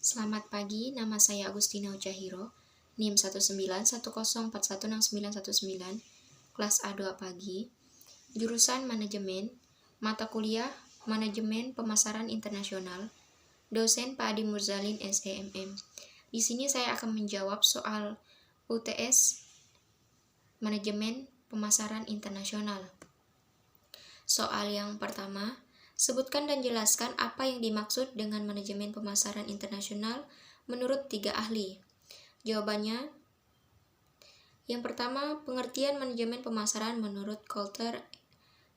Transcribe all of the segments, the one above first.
Selamat pagi, nama saya Agustina Ucahiro, NIM 191041699, kelas A2 pagi, jurusan Manajemen, mata kuliah Manajemen Pemasaran Internasional, dosen Pak Adi Murzalin SEMM. Di sini saya akan menjawab soal UTS Manajemen Pemasaran Internasional. Soal yang pertama, sebutkan dan jelaskan apa yang dimaksud dengan manajemen pemasaran internasional menurut 3 ahli. Jawabannya, yang pertama, pengertian manajemen pemasaran menurut Coulter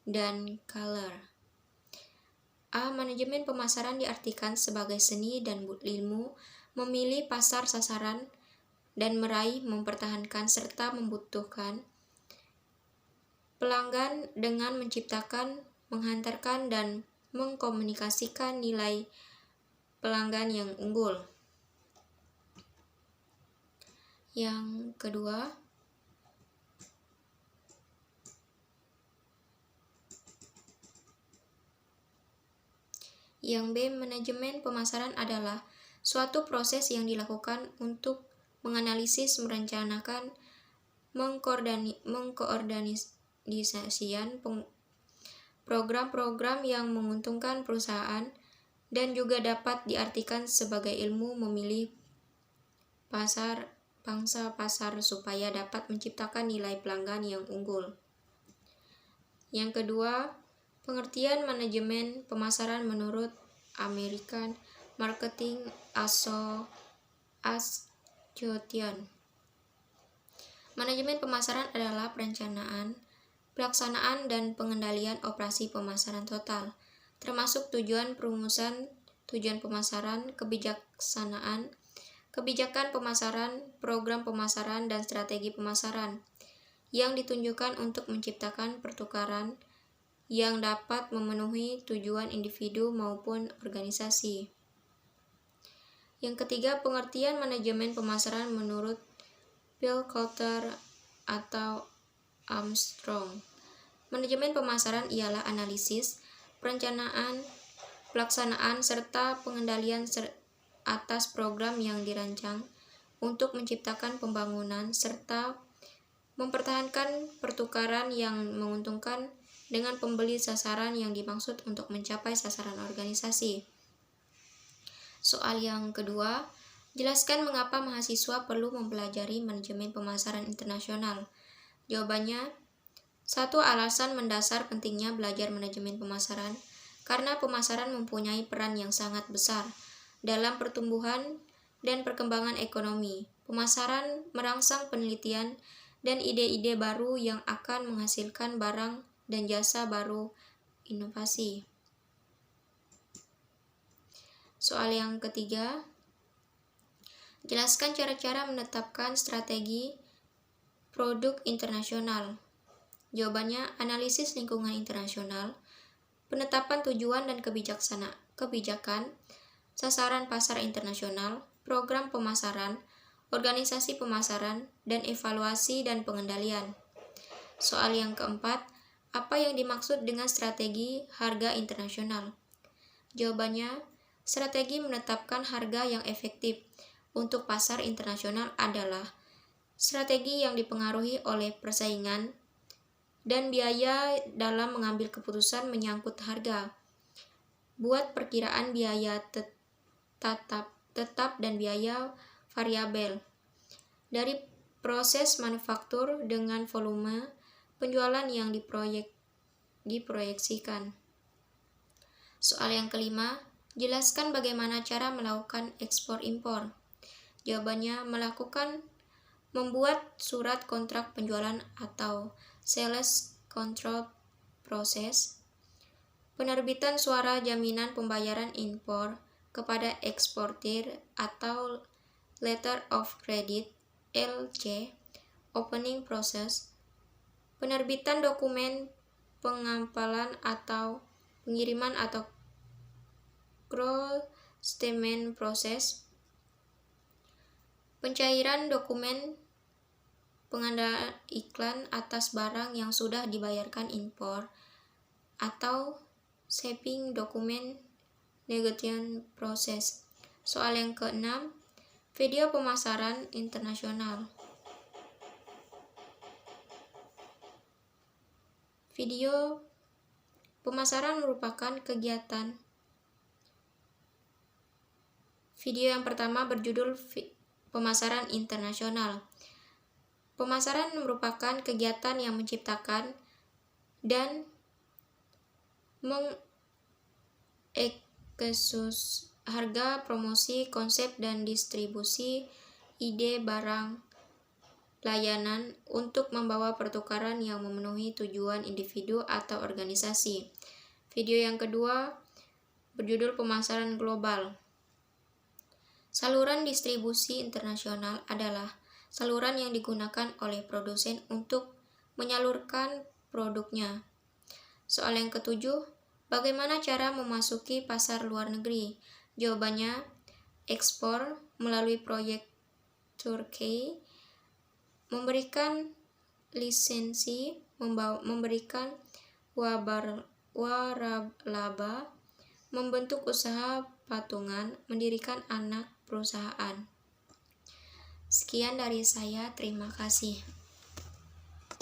dan Kahler. A. Manajemen pemasaran diartikan sebagai seni dan ilmu memilih pasar sasaran dan meraih, mempertahankan, serta membutuhkan pelanggan dengan menciptakan, menghantarkan, dan mengkomunikasikan nilai pelanggan yang unggul. Yang kedua, yang B, manajemen pemasaran adalah suatu proses yang dilakukan untuk menganalisis, merencanakan, mengkoordinasikan program-program yang menguntungkan perusahaan, dan juga dapat diartikan sebagai ilmu memilih pangsa pasar supaya dapat menciptakan nilai pelanggan yang unggul. Yang kedua, pengertian manajemen pemasaran menurut American Marketing Association. Manajemen pemasaran adalah perencanaan, pelaksanaan, dan pengendalian operasi pemasaran total, termasuk tujuan perumusan, tujuan pemasaran, kebijakan pemasaran, program pemasaran, dan strategi pemasaran, yang ditunjukkan untuk menciptakan pertukaran yang dapat memenuhi tujuan individu maupun organisasi. Yang ketiga, pengertian manajemen pemasaran menurut Bill Coulter atau Armstrong. Manajemen pemasaran ialah analisis, perencanaan, pelaksanaan, serta pengendalian atas program yang dirancang untuk menciptakan pembangunan serta mempertahankan pertukaran yang menguntungkan dengan pembeli sasaran yang dimaksud untuk mencapai sasaran organisasi. Soal yang kedua, jelaskan mengapa mahasiswa perlu mempelajari manajemen pemasaran internasional. Jawabannya, satu alasan mendasar pentingnya belajar manajemen pemasaran karena pemasaran mempunyai peran yang sangat besar dalam pertumbuhan dan perkembangan ekonomi. Pemasaran merangsang penelitian dan ide-ide baru yang akan menghasilkan barang dan jasa baru, inovasi. Soal yang ketiga, jelaskan cara-cara menetapkan strategi produk internasional. Jawabannya, analisis lingkungan internasional, penetapan tujuan dan kebijakan, sasaran pasar internasional, program pemasaran, organisasi pemasaran, dan evaluasi dan pengendalian. Soal yang keempat, apa yang dimaksud dengan strategi harga internasional? Jawabannya, strategi menetapkan harga yang efektif untuk pasar internasional adalah strategi yang dipengaruhi oleh persaingan dan biaya dalam mengambil keputusan menyangkut harga. Buat perkiraan biaya tetap dan biaya variabel dari proses manufaktur dengan volume penjualan yang diproyeksikan. Soal yang kelima, jelaskan bagaimana cara melakukan ekspor-impor. Jawabannya, membuat surat kontrak penjualan atau sales contract process, penerbitan suara jaminan pembayaran impor kepada eksportir atau letter of credit LC, opening process, penerbitan dokumen pengampalan atau pengiriman atau cross statement process, pencairan dokumen pengadaan iklan atas barang yang sudah dibayarkan impor atau shipping dokumen negotiation process, Soal yang keenam, video pemasaran internasional. Video pemasaran merupakan kegiatan. Video yang pertama berjudul pemasaran internasional. Pemasaran merupakan kegiatan yang menciptakan dan mengeksekut harga, promosi, konsep, dan distribusi ide, barang, layanan untuk membawa pertukaran yang memenuhi tujuan individu atau organisasi. Video yang kedua berjudul pemasaran global. Saluran distribusi internasional adalah saluran yang digunakan oleh produsen untuk menyalurkan produknya. Soal yang ketujuh, bagaimana cara memasuki pasar luar negeri? Jawabannya, ekspor melalui proyek Turki, memberikan lisensi, memberikan waralaba, membentuk usaha patungan, mendirikan anak perusahaan. Sekian dari saya, terima kasih.